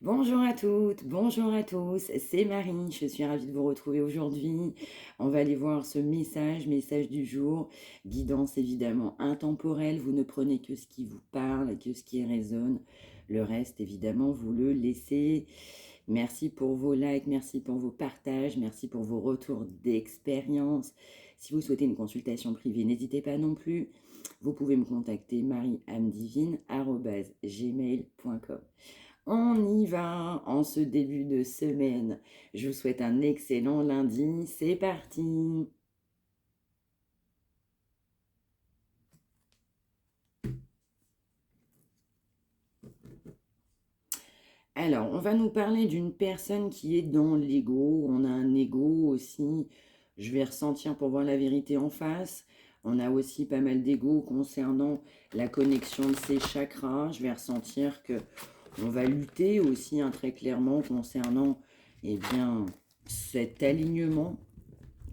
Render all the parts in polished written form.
Bonjour à toutes, bonjour à tous, c'est Marie, je suis ravie de vous retrouver aujourd'hui. On va aller voir ce message du jour, guidance évidemment intemporelle, vous ne prenez que ce qui vous parle, que ce qui résonne, le reste évidemment vous le laissez. Merci pour vos likes, merci pour vos partages, merci pour vos retours d'expérience. Si vous souhaitez une consultation privée, n'hésitez pas non plus. Vous pouvez me contacter marieamdivine@gmail.com. On y va en ce début de semaine. Je vous souhaite un excellent lundi. C'est parti. Alors, on va nous parler d'une personne qui est dans l'ego. On a un ego aussi. Je vais ressentir pour voir la vérité en face. On a aussi pas mal d'ego concernant la connexion de ces chakras. Je vais ressentir que on va lutter aussi très clairement concernant bien, cet alignement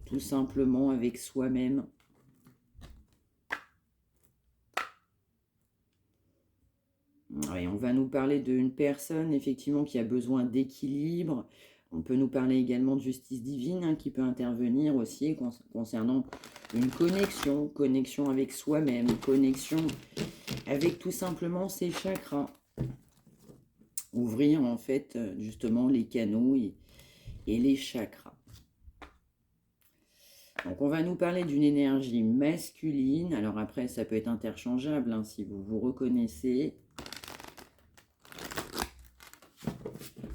tout simplement avec soi-même. Ouais, on va nous parler d'une personne effectivement qui a besoin d'équilibre. On peut nous parler également de justice divine qui peut intervenir aussi concernant une connexion avec soi-même, connexion avec tout simplement ses chakras. Ouvrir en fait justement les canaux et les chakras. Donc on va nous parler d'une énergie masculine. Alors après ça peut être interchangeable si vous vous reconnaissez.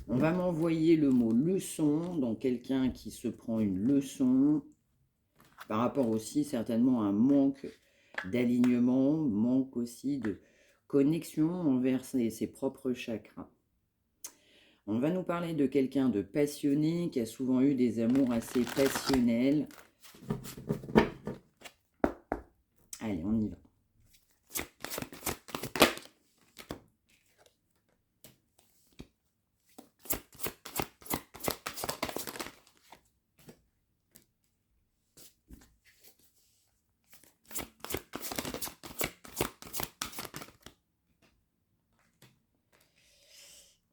On va m'envoyer le mot leçon, donc quelqu'un qui se prend une leçon, par rapport aussi certainement à un manque d'alignement, manque aussi de connexion envers ses propres chakras. On va nous parler de quelqu'un de passionné, qui a souvent eu des amours assez passionnels. Allez, on y va.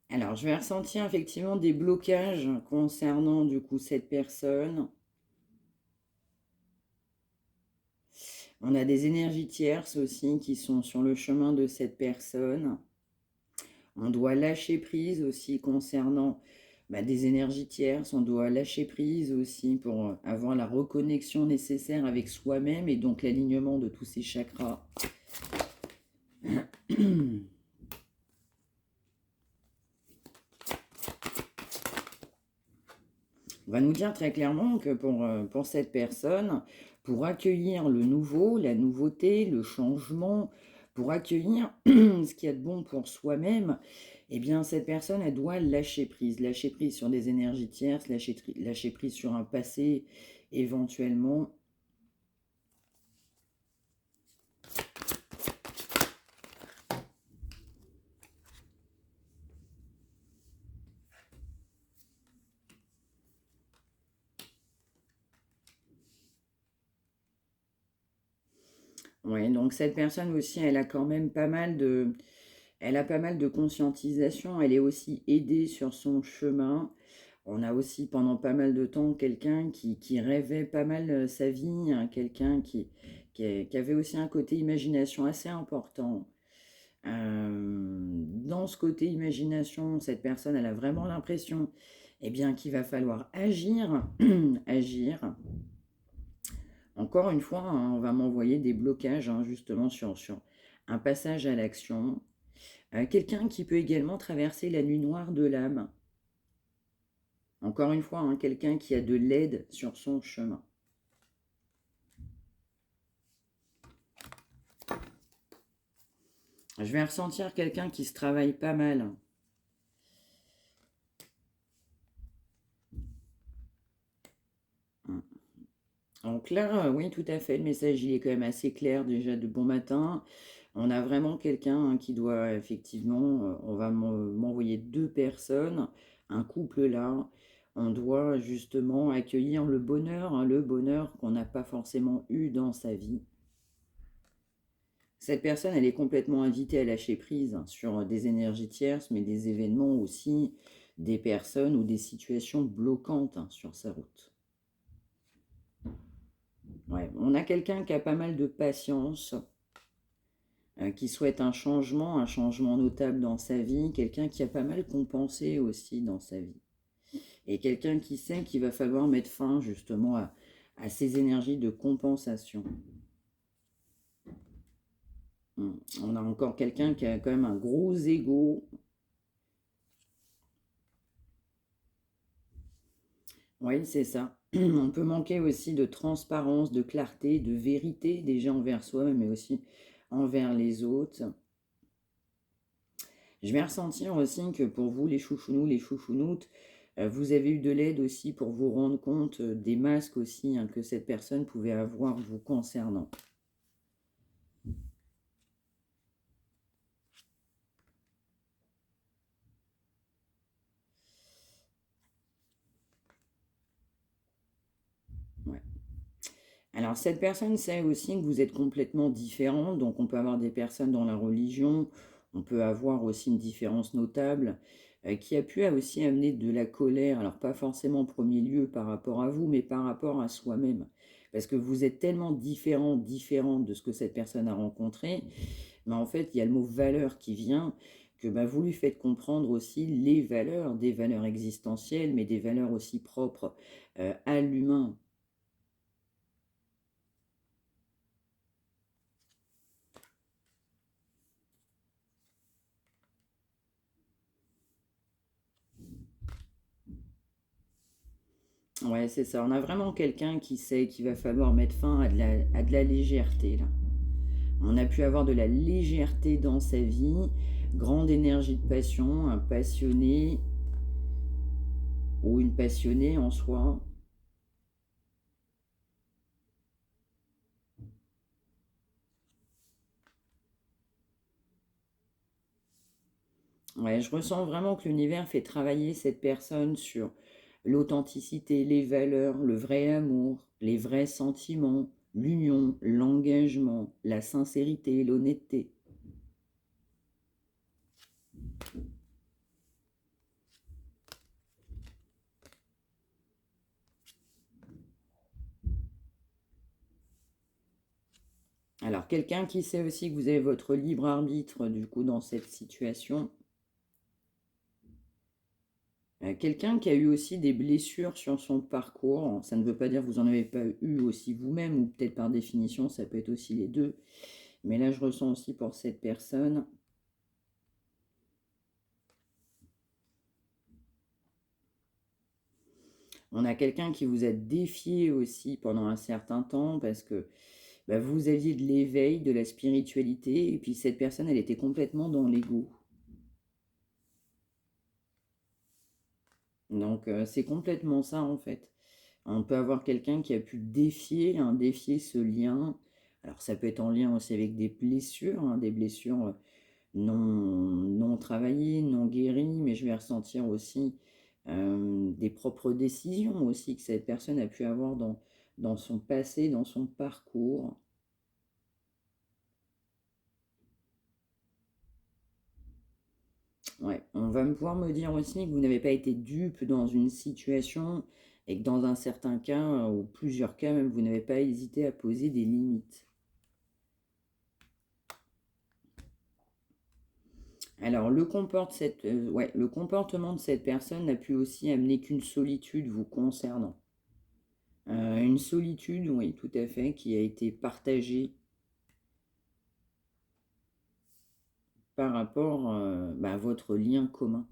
Alors, je vais ressentir effectivement des blocages concernant du coup cette personne. On a des énergies tierces aussi qui sont sur le chemin de cette personne. On doit lâcher prise aussi concernant des énergies tierces. On doit lâcher prise aussi pour avoir la reconnexion nécessaire avec soi-même et donc l'alignement de tous ces chakras. On va nous dire très clairement que pour cette personne, pour accueillir le nouveau, la nouveauté, le changement, pour accueillir ce qu'il y a de bon pour soi-même, eh bien cette personne, elle doit lâcher prise sur des énergies tierces, lâcher prise sur un passé éventuellement. Ouais, donc cette personne aussi, elle a quand même pas mal de conscientisation. Elle est aussi aidée sur son chemin. On a aussi pendant pas mal de temps quelqu'un qui rêvait pas mal sa vie, quelqu'un qui avait aussi un côté imagination assez important. Dans ce côté imagination, cette personne, elle a vraiment l'impression qu'il va falloir agir, agir. Encore une fois, on va m'envoyer des blocages justement sur un passage à l'action. Quelqu'un qui peut également traverser la nuit noire de l'âme. Encore une fois, quelqu'un qui a de l'aide sur son chemin. Je vais ressentir quelqu'un qui se travaille pas mal. Donc là, oui, tout à fait, le message, il est quand même assez clair déjà de bon matin. On a vraiment quelqu'un qui doit, effectivement, on va m'envoyer deux personnes, un couple là. On doit justement accueillir le bonheur qu'on n'a pas forcément eu dans sa vie. Cette personne, elle est complètement invitée à lâcher prise hein, sur des énergies tierces, mais des événements aussi, des personnes ou des situations bloquantes hein, sur sa route. Ouais, on a quelqu'un qui a pas mal de patience, qui souhaite un changement notable dans sa vie, quelqu'un qui a pas mal compensé aussi dans sa vie. Et quelqu'un qui sait qu'il va falloir mettre fin justement à ces énergies de compensation. On a encore quelqu'un qui a quand même un gros ego. Oui, c'est ça. On peut manquer aussi de transparence, de clarté, de vérité, déjà envers soi-même, mais aussi envers les autres. Je vais ressentir aussi que pour vous, les chouchounous, les chouchounoutes, vous avez eu de l'aide aussi pour vous rendre compte des masques aussi hein, que cette personne pouvait avoir vous concernant. Ouais. Alors, cette personne sait aussi que vous êtes complètement différent, donc on peut avoir des personnes dans la religion, on peut avoir aussi une différence notable qui a pu aussi amener de la colère, alors pas forcément en premier lieu par rapport à vous, mais par rapport à soi-même. Parce que vous êtes tellement différent, différente de ce que cette personne a rencontré, mais en fait, il y a le mot valeur qui vient, que bah, vous lui faites comprendre aussi les valeurs, des valeurs existentielles, mais des valeurs aussi propres à l'humain. Ouais, c'est ça. On a vraiment quelqu'un qui sait qu'il va falloir mettre fin à de la légèreté, là. On a pu avoir de la légèreté dans sa vie, grande énergie de passion, un passionné ou une passionnée en soi. Ouais, je ressens vraiment que l'univers fait travailler cette personne sur l'authenticité, les valeurs, le vrai amour, les vrais sentiments, l'union, l'engagement, la sincérité, l'honnêteté. Alors, quelqu'un qui sait aussi que vous avez votre libre arbitre, du coup, dans cette situation. Quelqu'un qui a eu aussi des blessures sur son parcours. Ça ne veut pas dire que vous n'en avez pas eu aussi vous-même, ou peut-être par définition, ça peut être aussi les deux. Mais là, je ressens aussi pour cette personne. On a quelqu'un qui vous a défié aussi pendant un certain temps parce que bah, vous aviez de l'éveil, de la spiritualité, et puis cette personne, elle était complètement dans l'ego. Donc, c'est complètement ça, en fait. On peut avoir quelqu'un qui a pu défier, hein, défier ce lien. Alors, ça peut être en lien aussi avec des blessures, hein, des blessures non travaillées, non guéries, mais je vais ressentir aussi des propres décisions aussi que cette personne a pu avoir dans son passé, dans son parcours. Ouais, on va me pouvoir me dire aussi que vous n'avez pas été dupe dans une situation et que dans un certain cas, ou plusieurs cas même, vous n'avez pas hésité à poser des limites. Alors, ouais, le comportement de cette personne n'a pu aussi amener qu'une solitude vous concernant. Une solitude, oui, tout à fait, qui a été partagée par rapport bah, à votre lien commun.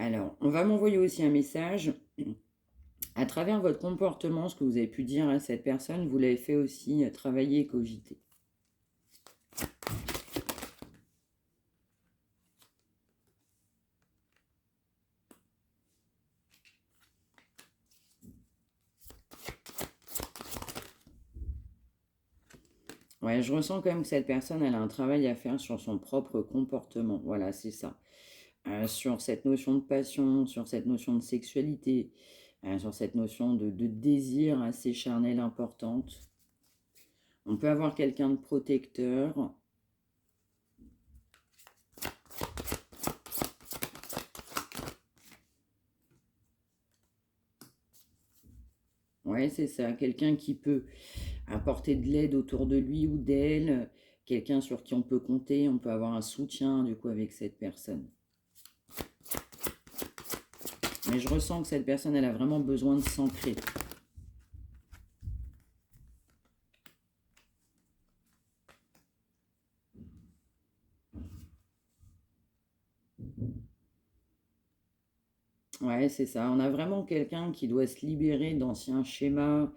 Alors, on va m'envoyer aussi un message. À travers votre comportement, ce que vous avez pu dire à cette personne, vous l'avez fait aussi travailler et cogiter. Ouais, je ressens quand même que cette personne, elle a un travail à faire sur son propre comportement. Voilà, c'est ça. Sur cette notion de passion, sur cette notion de sexualité, sur cette notion de désir assez charnel importante. On peut avoir quelqu'un de protecteur. Ouais, c'est ça. Quelqu'un qui peut apporter de l'aide autour de lui ou d'elle. Quelqu'un sur qui on peut compter. On peut avoir un soutien, du coup, avec cette personne. Mais je ressens que cette personne, elle a vraiment besoin de s'ancrer. Ouais, c'est ça. On a vraiment quelqu'un qui doit se libérer d'anciens schémas.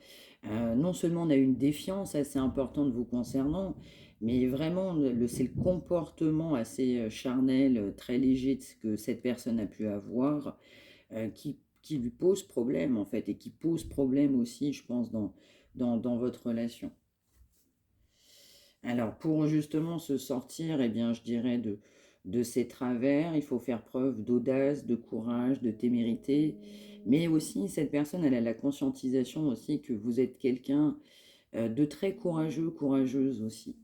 Non seulement on a une défiance assez importante vous concernant, mais vraiment, c'est le comportement assez charnel, très léger que cette personne a pu avoir, qui lui pose problème, en fait, et qui pose problème aussi, je pense, dans votre relation. Alors, pour justement se sortir, eh bien, je dirais de ces travers, il faut faire preuve d'audace, de courage, de témérité. Mais aussi, cette personne, elle a la conscientisation aussi que vous êtes quelqu'un de très courageux, courageuse aussi.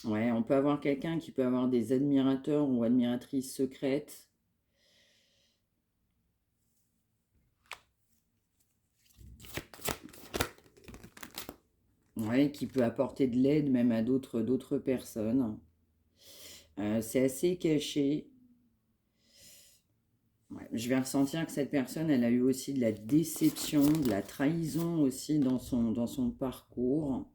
Ouais, on peut avoir quelqu'un qui peut avoir des admirateurs ou admiratrices secrètes. Ouais, qui peut apporter de l'aide même à d'autres personnes. C'est assez caché. Ouais, je vais ressentir que cette personne, elle a eu aussi de la déception, de la trahison aussi dans son parcours.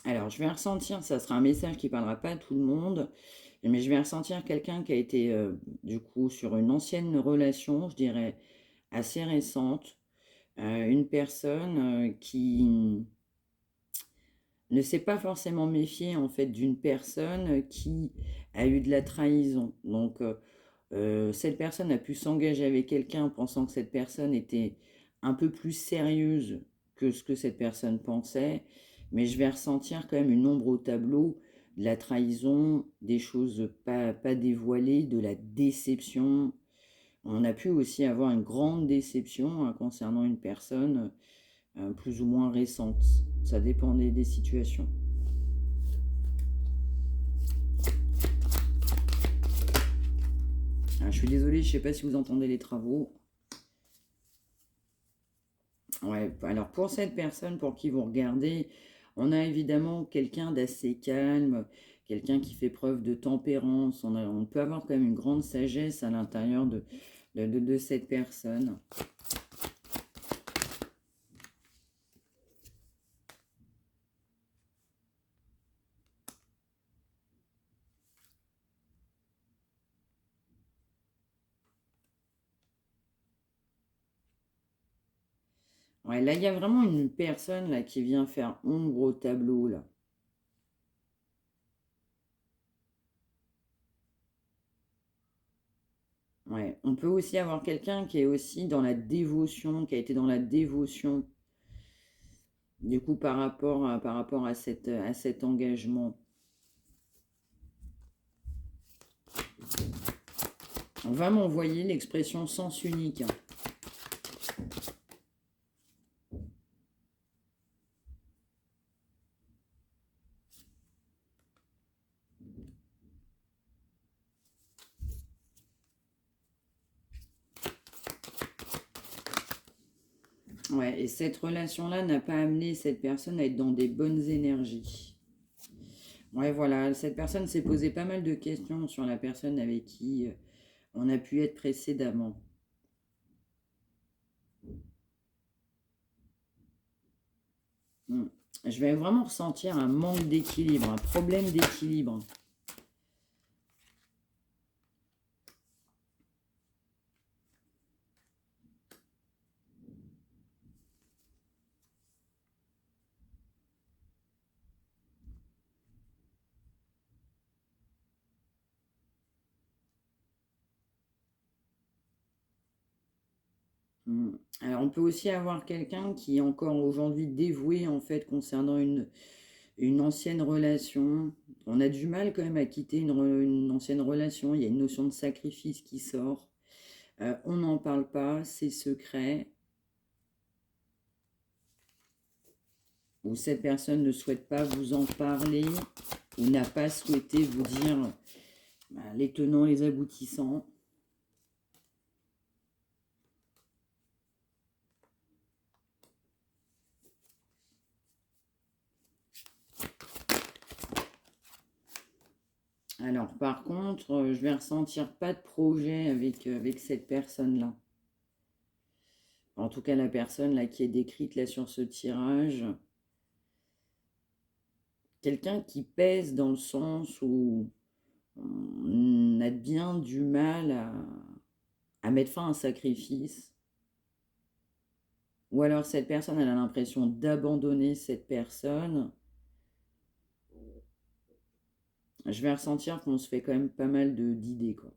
Alors, je vais ressentir, ça sera un message qui ne parlera pas à tout le monde, mais je vais ressentir quelqu'un qui a été, du coup, sur une ancienne relation, je dirais, assez récente. Une personne qui ne s'est pas forcément méfiée, en fait, d'une personne qui a eu de la trahison. Donc, cette personne a pu s'engager avec quelqu'un pensant que cette personne était un peu plus sérieuse que ce que cette personne pensait, mais je vais ressentir quand même une ombre au tableau, de la trahison, des choses pas dévoilées, de la déception. On a pu aussi avoir une grande déception concernant une personne plus ou moins récente. Ça dépendait des situations. Je suis désolée, je ne sais pas si vous entendez les travaux. Ouais, alors pour cette personne pour qui vous regardez, on a évidemment quelqu'un d'assez calme, quelqu'un qui fait preuve de tempérance. On peut avoir quand même une grande sagesse à l'intérieur de cette personne. Ouais, là, il y a vraiment une personne là qui vient faire ombre au tableau, là. Ouais, on peut aussi avoir quelqu'un qui est aussi dans la dévotion, qui a été dans la dévotion, du coup, par rapport à cet engagement. On va m'envoyer l'expression sens unique. Ouais, et cette relation-là n'a pas amené cette personne à être dans des bonnes énergies. Ouais, voilà, cette personne s'est posé pas mal de questions sur la personne avec qui on a pu être précédemment. Hmm. Je vais vraiment ressentir un manque d'équilibre, un problème d'équilibre. Hmm. Alors, on peut aussi avoir quelqu'un qui est encore aujourd'hui dévoué, en fait, concernant une ancienne relation. On a du mal quand même à quitter une ancienne relation. Il y a une notion de sacrifice qui sort. On n'en parle pas, c'est secret. Ou cette personne ne souhaite pas vous en parler, ou n'a pas souhaité vous dire les tenants, les aboutissants. Alors, par contre, je vais ressentir pas de projet avec cette personne-là. En tout cas, la personne là qui est décrite là sur ce tirage. Quelqu'un qui pèse dans le sens où on a bien du mal à mettre fin à un sacrifice. Ou alors cette personne, elle a l'impression d'abandonner cette personne. Je vais ressentir qu'on se fait quand même pas mal d'idées, quoi.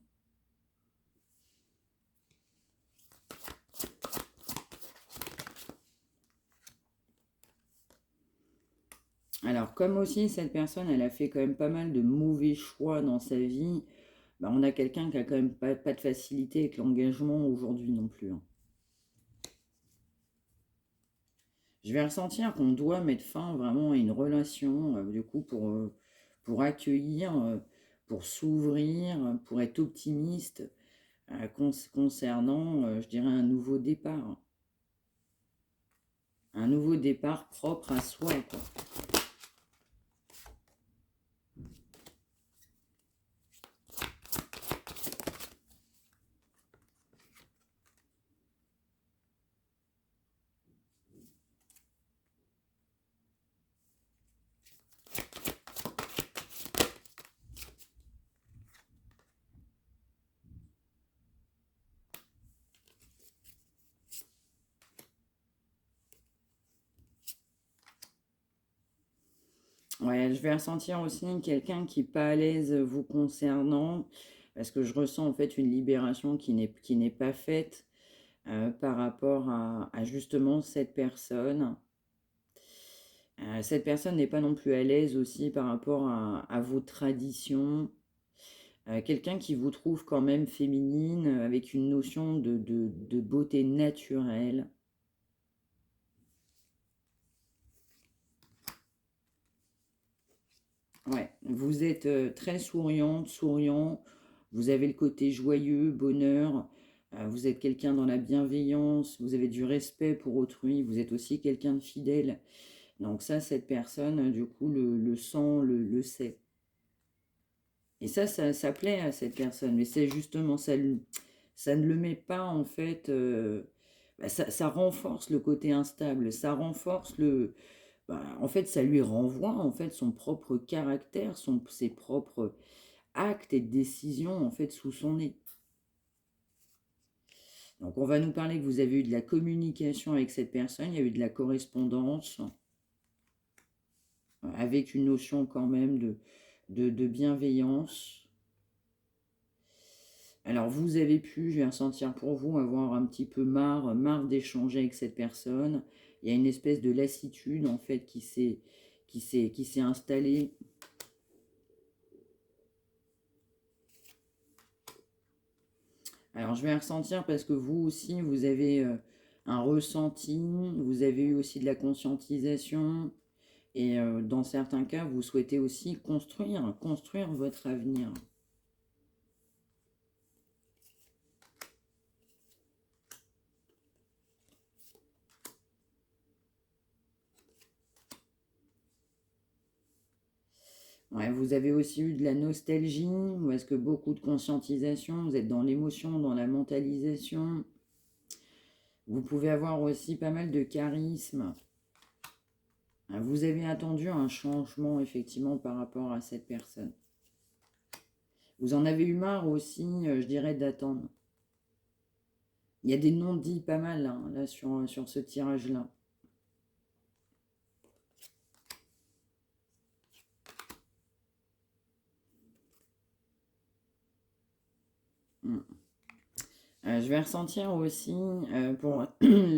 Alors, comme aussi cette personne, elle a fait quand même pas mal de mauvais choix dans sa vie, bah, on a quelqu'un qui a quand même pas de facilité avec l'engagement aujourd'hui non plus, hein. Je vais ressentir qu'on doit mettre fin vraiment à une relation, du coup, pour accueillir, pour s'ouvrir, pour être optimiste concernant, je dirais, un nouveau départ. Un nouveau départ propre à soi, quoi. Ouais, je vais ressentir aussi quelqu'un qui n'est pas à l'aise vous concernant, parce que je ressens en fait une libération qui n'est pas faite par rapport à justement cette personne. Cette personne n'est pas non plus à l'aise aussi par rapport à vos traditions. Quelqu'un qui vous trouve quand même féminine, avec une notion de beauté naturelle. Ouais, vous êtes très souriante, souriant, vous avez le côté joyeux, bonheur, vous êtes quelqu'un dans la bienveillance, vous avez du respect pour autrui, vous êtes aussi quelqu'un de fidèle. Donc ça, cette personne, du coup, le sent, le sait. Et ça plaît à cette personne, mais c'est justement, ça ne le met pas en fait, bah, ça renforce le côté instable, ça renforce bah, en fait, ça lui renvoie en fait son propre caractère, ses propres actes et décisions en fait sous son nez. Donc on va nous parler que vous avez eu de la communication avec cette personne, il y a eu de la correspondance, avec une notion quand même de bienveillance. Alors vous avez pu, je vais ressentir pour vous, avoir un petit peu marre d'échanger avec cette personne. Il y a une espèce de lassitude en fait qui s'est installée. Alors je vais ressentir parce que vous aussi, vous avez un ressenti, vous avez eu aussi de la conscientisation. Et dans certains cas, vous souhaitez aussi construire votre avenir. Ouais, vous avez aussi eu de la nostalgie, ou est-ce que beaucoup de conscientisation, vous êtes dans l'émotion, dans la mentalisation. Vous pouvez avoir aussi pas mal de charisme. Vous avez attendu un changement, effectivement, par rapport à cette personne. Vous en avez eu marre aussi, je dirais, d'attendre. Il y a des non-dits pas mal, hein, là, sur ce tirage-là. Hmm. Je vais ressentir aussi pour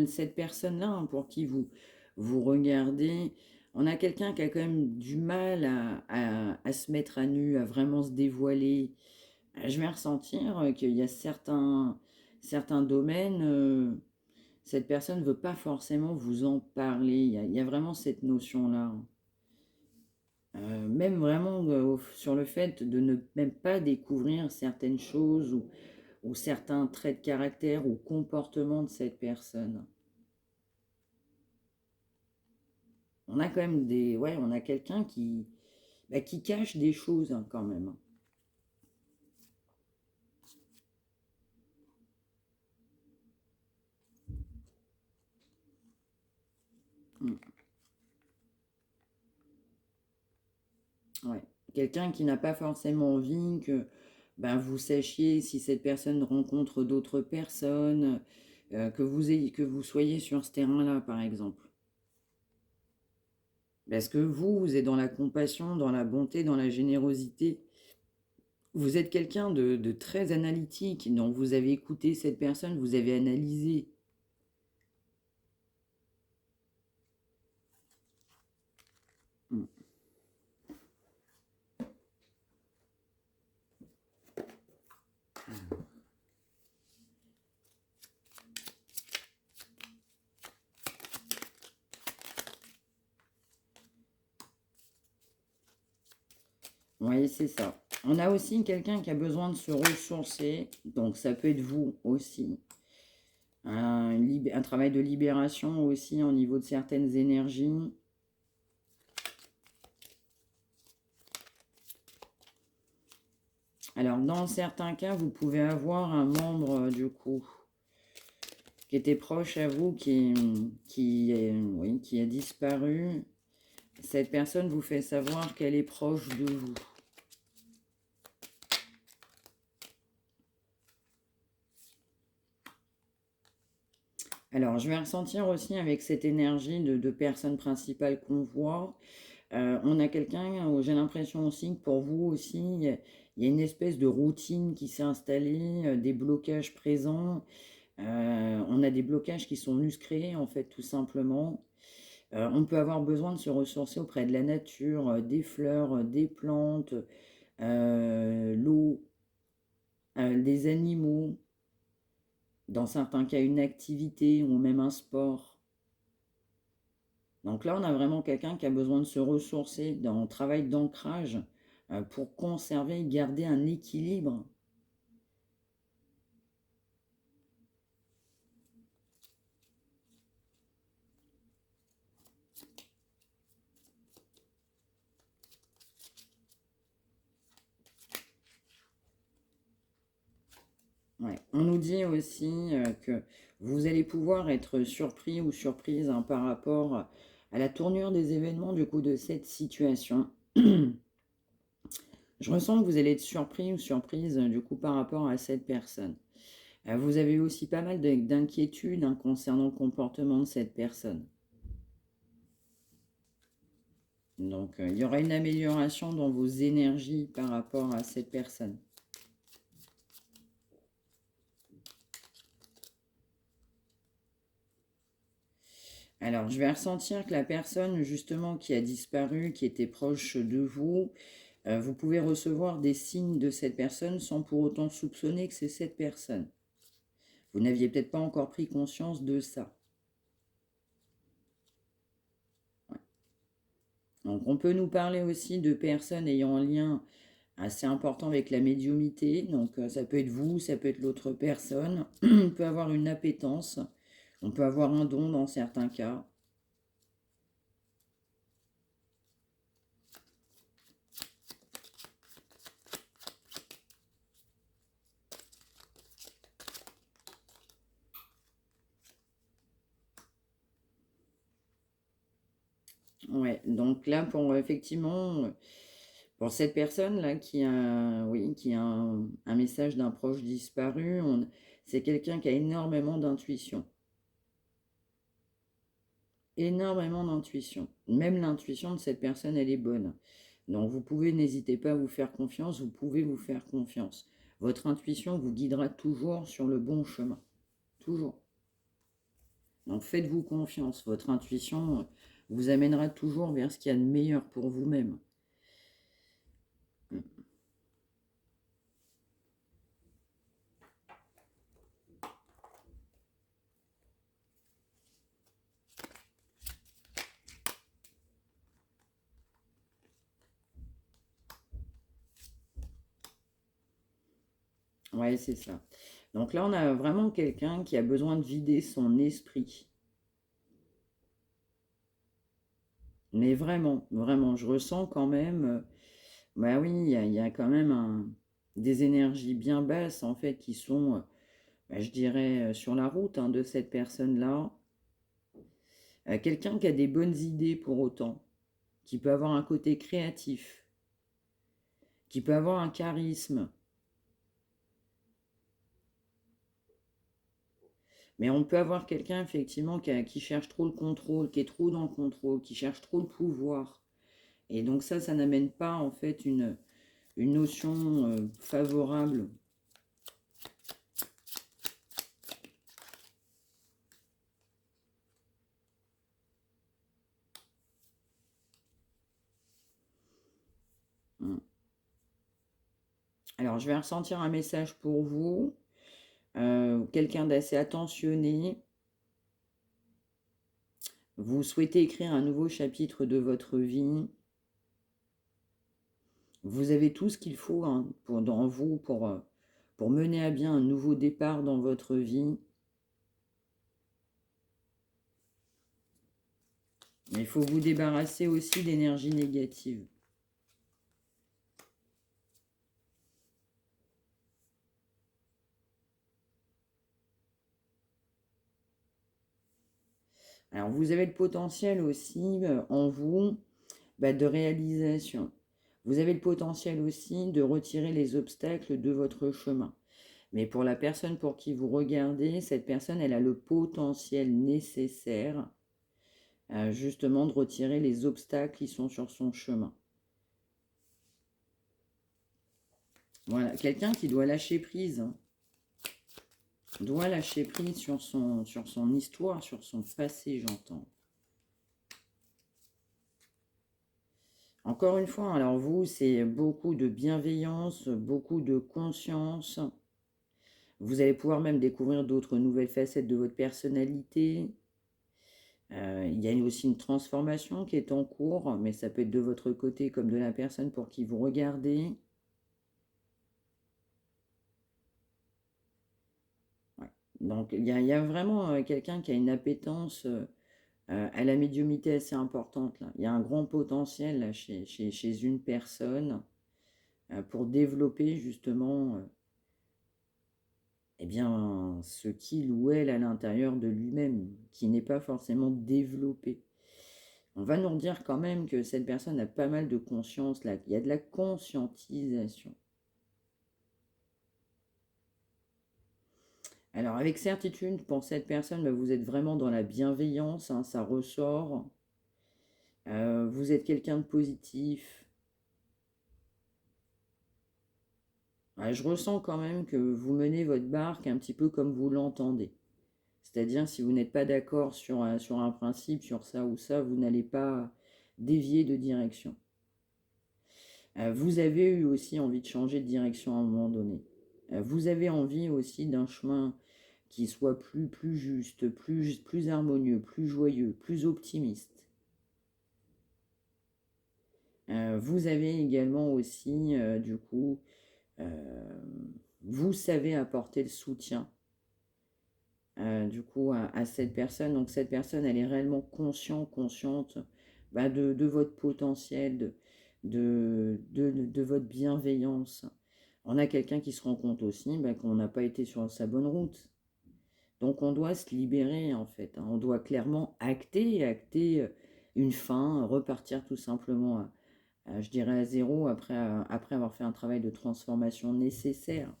cette personne-là, hein, pour qui vous regardez, on a quelqu'un qui a quand même du mal à se mettre à nu, à vraiment se dévoiler. Je vais ressentir qu'il y a certains domaines, cette personne ne veut pas forcément vous en parler. Il y a vraiment cette notion-là. Même vraiment sur le fait de ne même pas découvrir certaines choses ou certains traits de caractère ou comportements de cette personne. On a quand même on a quelqu'un qui cache des choses, hein, quand même. Mm. Ouais. Quelqu'un qui n'a pas forcément envie que vous sachiez si cette personne rencontre d'autres personnes, que vous soyez sur ce terrain-là, par exemple. Parce que vous êtes dans la compassion, dans la bonté, dans la générosité. Vous êtes quelqu'un de très analytique, donc vous avez écouté cette personne, vous avez analysé. Mm. Oui, c'est ça. On a aussi quelqu'un qui a besoin de se ressourcer, donc ça peut être vous aussi. Un travail de libération aussi au niveau de certaines énergies. Alors, dans certains cas, vous pouvez avoir un membre, du coup, qui était proche à vous, qui a disparu. Cette personne vous fait savoir qu'elle est proche de vous. Alors, je vais ressentir aussi avec cette énergie de personne principale qu'on voit. On a quelqu'un où j'ai l'impression aussi que pour vous aussi, il y a une espèce de routine qui s'est installée, des blocages présents. On a des blocages qui sont musclés, en fait, tout simplement. On peut avoir besoin de se ressourcer auprès de la nature, des fleurs, des plantes, l'eau, des animaux, dans certains cas une activité ou même un sport. Donc là, on a vraiment quelqu'un qui a besoin de se ressourcer dans le travail d'ancrage pour conserver et garder un équilibre. Ouais. On nous dit aussi que vous allez pouvoir être surpris ou surprise, hein, par rapport à la tournure des événements du coup de cette situation. Je ressens que vous allez être surpris ou surprise du coup par rapport à cette personne. Vous avez aussi pas mal d'inquiétudes, hein, concernant le comportement de cette personne. Donc il y aura une amélioration dans vos énergies par rapport à cette personne. Alors, je vais ressentir que la personne, justement, qui a disparu, qui était proche de vous, vous pouvez recevoir des signes de cette personne sans pour autant soupçonner que c'est cette personne. Vous n'aviez peut-être pas encore pris conscience de ça. Ouais. Donc, on peut nous parler aussi de personnes ayant un lien assez important avec la médiumité. Donc, ça peut être vous, ça peut être l'autre personne. On peut avoir une appétence. On peut avoir un don dans certains cas. Ouais, donc là, pour effectivement, pour cette personne-là qui a, oui, qui a un message d'un proche disparu, c'est quelqu'un qui a énormément d'intuition. Énormément d'intuition. Même l'intuition de cette personne, elle est bonne. Donc vous pouvez, n'hésitez pas à vous faire confiance, vous pouvez vous faire confiance. Votre intuition vous guidera toujours sur le bon chemin. Toujours. Donc faites-vous confiance. Votre intuition vous amènera toujours vers ce qu'il y a de meilleur pour vous-même. Ouais, c'est ça. Donc là, on a vraiment quelqu'un qui a besoin de vider son esprit. Mais vraiment, vraiment, je ressens quand même, bah oui, il y a quand même des énergies bien basses, en fait, qui sont, bah, je dirais, sur la route de cette personne-là. Quelqu'un qui a des bonnes idées pour autant, qui peut avoir un côté créatif, qui peut avoir un charisme. Mais on peut avoir quelqu'un, effectivement, qui cherche trop le contrôle, qui est trop dans le contrôle, qui cherche trop le pouvoir. Et donc ça n'amène pas, en fait, une notion favorable. Hum. Alors, je vais ressentir un message pour vous. Quelqu'un d'assez attentionné. Vous souhaitez écrire un nouveau chapitre de votre vie. Vous avez tout ce qu'il faut dans vous pour mener à bien un nouveau départ dans votre vie. Mais il faut vous débarrasser aussi d'énergie négative. Alors, vous avez le potentiel aussi en vous de réalisation. Vous avez le potentiel aussi de retirer les obstacles de votre chemin. Mais pour la personne pour qui vous regardez, cette personne, elle a le potentiel nécessaire justement de retirer les obstacles qui sont sur son chemin. Voilà, quelqu'un qui doit lâcher prise. Doit lâcher prise sur son histoire, sur son passé, j'entends. Encore une fois, alors vous, c'est beaucoup de bienveillance, beaucoup de conscience. Vous allez pouvoir même découvrir d'autres nouvelles facettes de votre personnalité. Il y a aussi une transformation qui est en cours, mais ça peut être de votre côté comme de la personne pour qui vous regardez. Ouais. Donc il y a vraiment quelqu'un qui a une appétence à la médiumnité assez importante. Là. Il y a un grand potentiel là, chez une personne pour développer justement eh bien, ce qu'il ou elle a à l'intérieur de lui-même, qui n'est pas forcément développé. On va nous dire quand même que cette personne a pas mal de conscience, là. Il y a de la conscientisation. Alors, avec certitude, pour cette personne, vous êtes vraiment dans la bienveillance, ça ressort. Vous êtes quelqu'un de positif. Je ressens quand même que vous menez votre barque un petit peu comme vous l'entendez. C'est-à-dire, si vous n'êtes pas d'accord sur un principe, sur ça ou ça, vous n'allez pas dévier de direction. Vous avez eu aussi envie de changer de direction à un moment donné. Vous avez envie aussi d'un chemin qui soit plus juste, plus harmonieux, plus joyeux, plus optimiste. Vous avez également aussi, du coup, vous savez apporter le soutien, du coup, à cette personne. Donc, cette personne, elle est réellement consciente de votre potentiel, de votre bienveillance. On a quelqu'un qui se rend compte aussi qu'on n'a pas été sur sa bonne route. Donc on doit se libérer en fait. On doit clairement acter une fin, repartir tout simplement, je dirais à zéro, après avoir fait un travail de transformation nécessaire.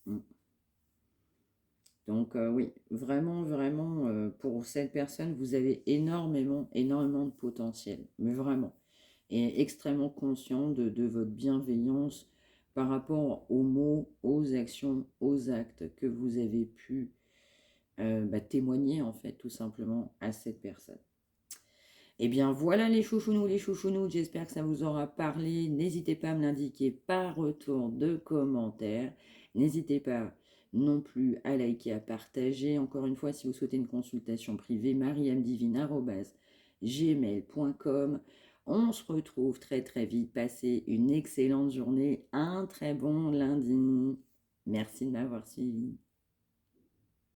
Mm. Donc oui, vraiment, vraiment, pour cette personne, vous avez énormément, énormément de potentiel, mais vraiment. Et extrêmement conscient de votre bienveillance par rapport aux mots, aux actions, aux actes que vous avez pu témoigner, en fait, tout simplement à cette personne. Eh bien, voilà les chouchounous, j'espère que ça vous aura parlé. N'hésitez pas à me l'indiquer par retour de commentaires. N'hésitez pas non plus à liker, à partager. Encore une fois, si vous souhaitez une consultation privée, mariamdivine@gmail.com. On se retrouve très très vite. Passez une excellente journée, un très bon lundi. Merci de m'avoir suivi.